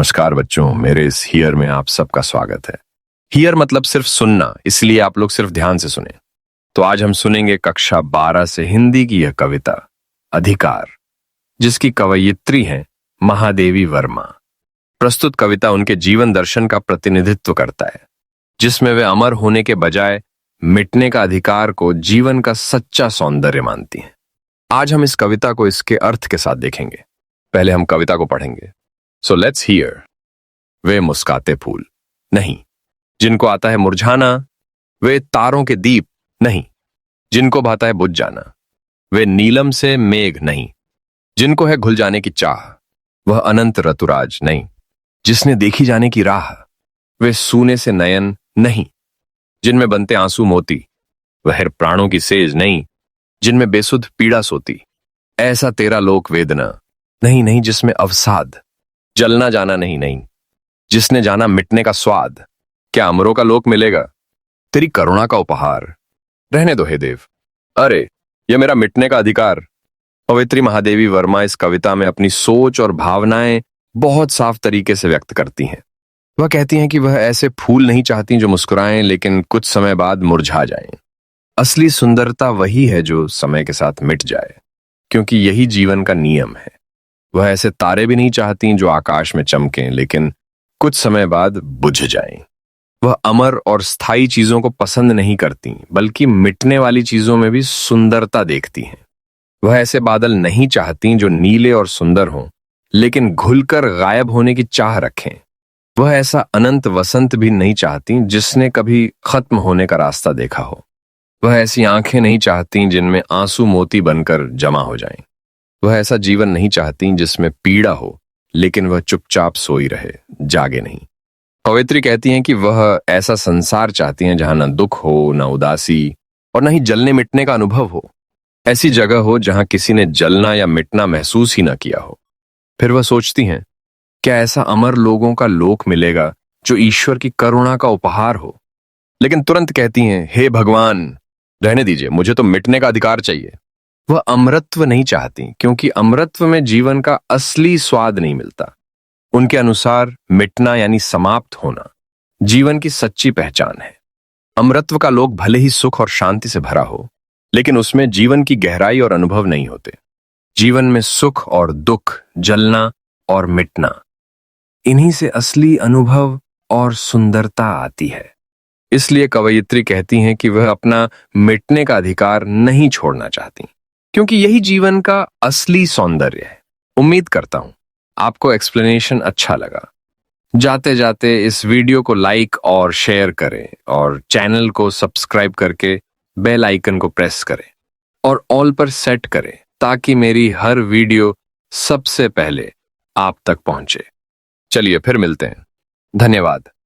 नमस्कार बच्चों, मेरे इस हियर में आप सबका स्वागत है। हियर मतलब सिर्फ सुनना, इसलिए आप लोग सिर्फ ध्यान से सुने। तो आज हम सुनेंगे कक्षा 12 से हिंदी की यह कविता अधिकार, जिसकी कवयित्री हैं महादेवी वर्मा। प्रस्तुत कविता उनके जीवन दर्शन का प्रतिनिधित्व करता है, जिसमें वे अमर होने के बजाय मिटने का अधिकार को जीवन का सच्चा सौंदर्य मानती हैं। आज हम इस कविता को इसके अर्थ के साथ देखेंगे। पहले हम कविता को पढ़ेंगे। So let's hear. वे मुस्काते फूल नहीं, जिनको आता है मुरझाना। वे तारों के दीप नहीं, जिनको भाता है बुझ जाना। वे नीलम से मेघ नहीं, जिनको है घुल जाने की चाह। वह अनंत ऋतुराज नहीं, जिसने देखी जाने की राह। वे सूने से नयन नहीं, जिनमें बनते आंसू मोती। वह प्राणों की सेज नहीं, जिनमें बेसुध पीड़ा सोती। ऐसा तेरा लोक वेदना नहीं, नहीं जिसमें अवसाद। जलना जाना नहीं, नहीं जिसने जाना मिटने का स्वाद। क्या अमरों का लोक मिलेगा तेरी करुणा का उपहार? रहने दो हे देव, अरे यह मेरा मिटने का अधिकार। कवयित्री महादेवी वर्मा इस कविता में अपनी सोच और भावनाएं बहुत साफ तरीके से व्यक्त करती हैं। वह कहती हैं कि वह ऐसे फूल नहीं चाहती जो मुस्कुराएं लेकिन कुछ समय बाद मुरझा जाएं। असली सुंदरता वही है जो समय के साथ मिट जाए, क्योंकि यही जीवन का नियम है। वह ऐसे तारे भी नहीं चाहती जो आकाश में चमकें लेकिन कुछ समय बाद बुझ जाएं। वह अमर और स्थायी चीजों को पसंद नहीं करती, बल्कि मिटने वाली चीजों में भी सुंदरता देखती हैं। वह ऐसे बादल नहीं चाहती जो नीले और सुंदर हों लेकिन घुलकर गायब होने की चाह रखें। वह ऐसा अनंत वसंत भी नहीं चाहती जिसने कभी खत्म होने का रास्ता देखा हो। वह ऐसी आंखें नहीं चाहती जिनमें आंसू मोती बनकर जमा हो जाएं। वह ऐसा जीवन नहीं चाहती जिसमें पीड़ा हो लेकिन वह चुपचाप सोई रहे, जागे नहीं। कवयित्री कहती हैं कि वह ऐसा संसार चाहती हैं जहां न दुख हो, न उदासी और न ही जलने मिटने का अनुभव हो। ऐसी जगह हो जहां किसी ने जलना या मिटना महसूस ही न किया हो। फिर वह सोचती हैं, क्या ऐसा अमर लोगों का लोक मिलेगा जो ईश्वर की करुणा का उपहार हो? लेकिन तुरंत कहती हैं, हे भगवान रहने दीजिए, मुझे तो मिटने का अधिकार चाहिए। वह अमरत्व नहीं चाहती, क्योंकि अमरत्व में जीवन का असली स्वाद नहीं मिलता। उनके अनुसार मिटना यानी समाप्त होना जीवन की सच्ची पहचान है। अमरत्व का लोक भले ही सुख और शांति से भरा हो, लेकिन उसमें जीवन की गहराई और अनुभव नहीं होते। जीवन में सुख और दुख, जलना और मिटना, इन्हीं से असली अनुभव और सुंदरता आती है। इसलिए कवयित्री कहती हैं कि वह अपना मिटने का अधिकार नहीं छोड़ना चाहती, क्योंकि यही जीवन का असली सौंदर्य है। उम्मीद करता हूं आपको एक्सप्लेनेशन अच्छा लगा। जाते जाते इस वीडियो को लाइक और शेयर करें और चैनल को सब्सक्राइब करके बेल आइकन को प्रेस करें और ऑल पर सेट करें, ताकि मेरी हर वीडियो सबसे पहले आप तक पहुंचे। चलिए फिर मिलते हैं। धन्यवाद।